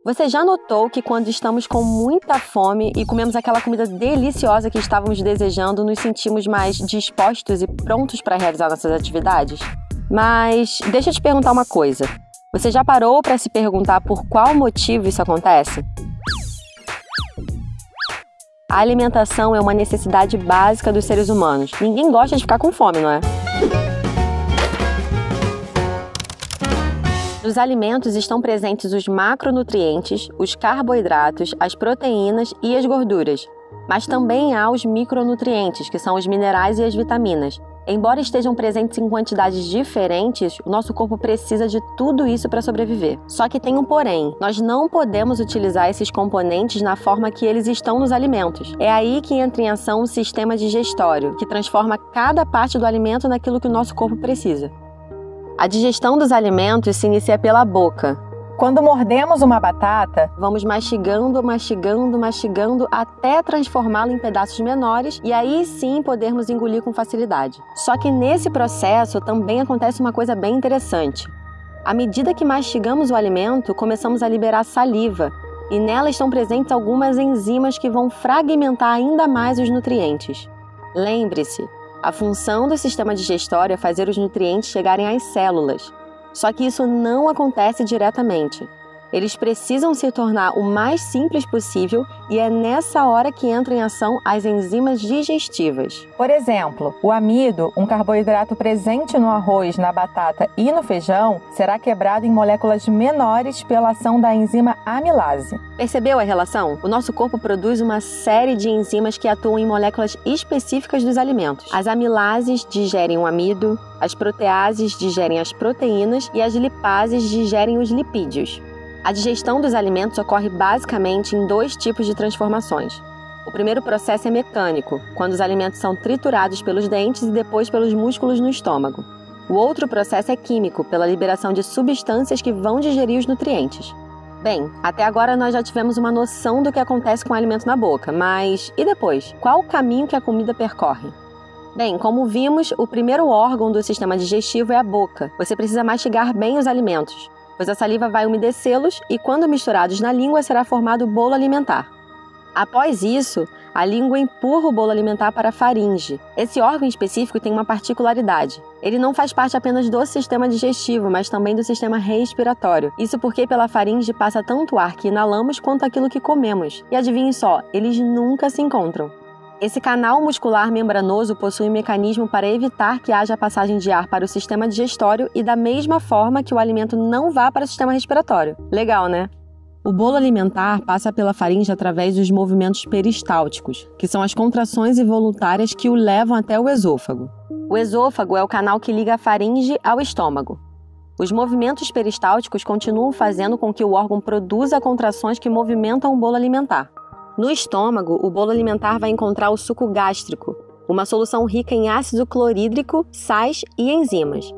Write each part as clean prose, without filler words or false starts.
Você já notou que quando estamos com muita fome e comemos aquela comida deliciosa que estávamos desejando, nos sentimos mais dispostos e prontos para realizar nossas atividades? Mas deixa eu te perguntar uma coisa. Você já parou para se perguntar por qual motivo isso acontece? A alimentação é uma necessidade básica dos seres humanos. Ninguém gosta de ficar com fome, não é? Nos alimentos estão presentes os macronutrientes, os carboidratos, as proteínas e as gorduras. Mas também há os micronutrientes, que são os minerais e as vitaminas. Embora estejam presentes em quantidades diferentes, o nosso corpo precisa de tudo isso para sobreviver. Só que tem um porém, nós não podemos utilizar esses componentes na forma que eles estão nos alimentos. É aí que entra em ação o sistema digestório, que transforma cada parte do alimento naquilo que o nosso corpo precisa. A digestão dos alimentos se inicia pela boca. Quando mordemos uma batata, vamos mastigando até transformá-la em pedaços menores e aí sim podermos engolir com facilidade. Só que nesse processo também acontece uma coisa bem interessante. À medida que mastigamos o alimento, começamos a liberar saliva e nela estão presentes algumas enzimas que vão fragmentar ainda mais os nutrientes. Lembre-se, a função do sistema digestório é fazer os nutrientes chegarem às células. Só que isso não acontece diretamente. Eles precisam se tornar o mais simples possível e é nessa hora que entram em ação as enzimas digestivas. Por exemplo, o amido, um carboidrato presente no arroz, na batata e no feijão, será quebrado em moléculas menores pela ação da enzima amilase. Percebeu a relação? O nosso corpo produz uma série de enzimas que atuam em moléculas específicas dos alimentos. As amilases digerem o amido, as proteases digerem as proteínas e as lipases digerem os lipídios. A digestão dos alimentos ocorre basicamente em dois tipos de transformações. O primeiro processo é mecânico, quando os alimentos são triturados pelos dentes e depois pelos músculos no estômago. O outro processo é químico, pela liberação de substâncias que vão digerir os nutrientes. Bem, até agora nós já tivemos uma noção do que acontece com o alimento na boca, mas e depois? Qual o caminho que a comida percorre? Bem, como vimos, o primeiro órgão do sistema digestivo é a boca. Você precisa mastigar bem os alimentos, pois a saliva vai umedecê-los e, quando misturados na língua, será formado o bolo alimentar. Após isso, a língua empurra o bolo alimentar para a faringe. Esse órgão específico tem uma particularidade. Ele não faz parte apenas do sistema digestivo, mas também do sistema respiratório. Isso porque pela faringe passa tanto o ar que inalamos quanto aquilo que comemos. E adivinhe só, eles nunca se encontram. Esse canal muscular membranoso possui um mecanismo para evitar que haja passagem de ar para o sistema digestório e da mesma forma que o alimento não vá para o sistema respiratório. Legal, né? O bolo alimentar passa pela faringe através dos movimentos peristálticos, que são as contrações involuntárias que o levam até o esôfago. O esôfago é o canal que liga a faringe ao estômago. Os movimentos peristálticos continuam fazendo com que o órgão produza contrações que movimentam o bolo alimentar. No estômago, o bolo alimentar vai encontrar o suco gástrico, uma solução rica em ácido clorídrico, sais e enzimas.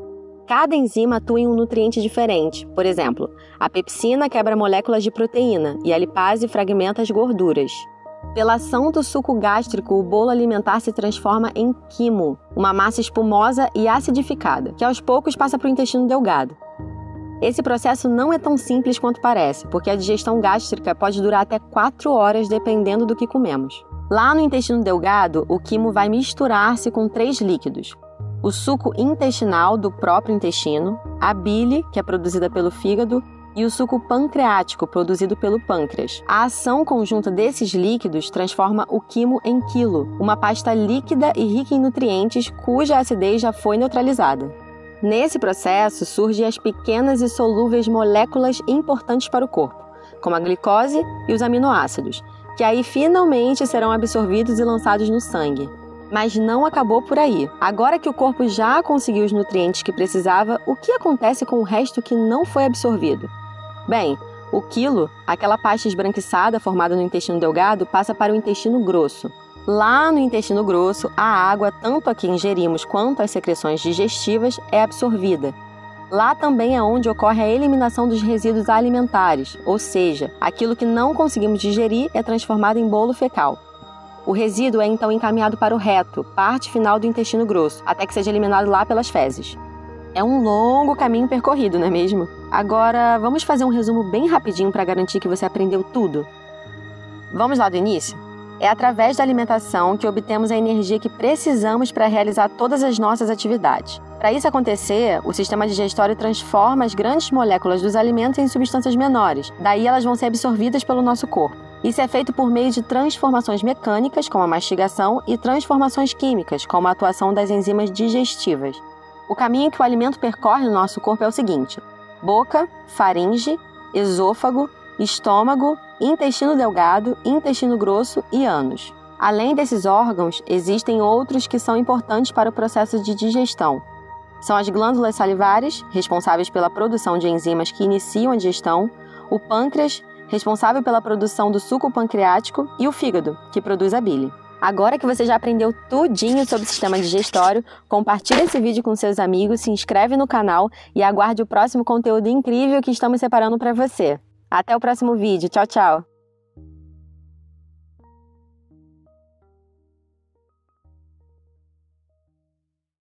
Cada enzima atua em um nutriente diferente. Por exemplo, a pepsina quebra moléculas de proteína e a lipase fragmenta as gorduras. Pela ação do suco gástrico, o bolo alimentar se transforma em quimo, uma massa espumosa e acidificada, que aos poucos passa para o intestino delgado. Esse processo não é tão simples quanto parece, porque a digestão gástrica pode durar até 4 horas dependendo do que comemos. Lá no intestino delgado, o quimo vai misturar-se com 3 líquidos. O suco intestinal do próprio intestino, a bile, que é produzida pelo fígado, e o suco pancreático, produzido pelo pâncreas. A ação conjunta desses líquidos transforma o quimo em quilo, uma pasta líquida e rica em nutrientes cuja acidez já foi neutralizada. Nesse processo, surgem as pequenas e solúveis moléculas importantes para o corpo, como a glicose e os aminoácidos, que aí finalmente serão absorvidos e lançados no sangue. Mas não acabou por aí. Agora que o corpo já conseguiu os nutrientes que precisava, o que acontece com o resto que não foi absorvido? Bem, o quilo, aquela pasta esbranquiçada formada no intestino delgado, passa para o intestino grosso. Lá no intestino grosso, a água, tanto a que ingerimos quanto as secreções digestivas, é absorvida. Lá também é onde ocorre a eliminação dos resíduos alimentares, ou seja, aquilo que não conseguimos digerir é transformado em bolo fecal. O resíduo é então encaminhado para o reto, parte final do intestino grosso, até que seja eliminado lá pelas fezes. É um longo caminho percorrido, não é mesmo? Agora, vamos fazer um resumo bem rapidinho para garantir que você aprendeu tudo. Vamos lá do início? É através da alimentação que obtemos a energia que precisamos para realizar todas as nossas atividades. Para isso acontecer, o sistema digestório transforma as grandes moléculas dos alimentos em substâncias menores, daí elas vão ser absorvidas pelo nosso corpo. Isso é feito por meio de transformações mecânicas, como a mastigação, e transformações químicas, como a atuação das enzimas digestivas. O caminho que o alimento percorre no nosso corpo é o seguinte: boca, faringe, esôfago, estômago, intestino delgado, intestino grosso e ânus. Além desses órgãos, existem outros que são importantes para o processo de digestão. São as glândulas salivares, responsáveis pela produção de enzimas que iniciam a digestão, o pâncreas, responsável pela produção do suco pancreático, e o fígado, que produz a bile. Agora que você já aprendeu tudinho sobre o sistema digestório, compartilhe esse vídeo com seus amigos, se inscreve no canal e aguarde o próximo conteúdo incrível que estamos separando para você. Até o próximo vídeo. Tchau, tchau!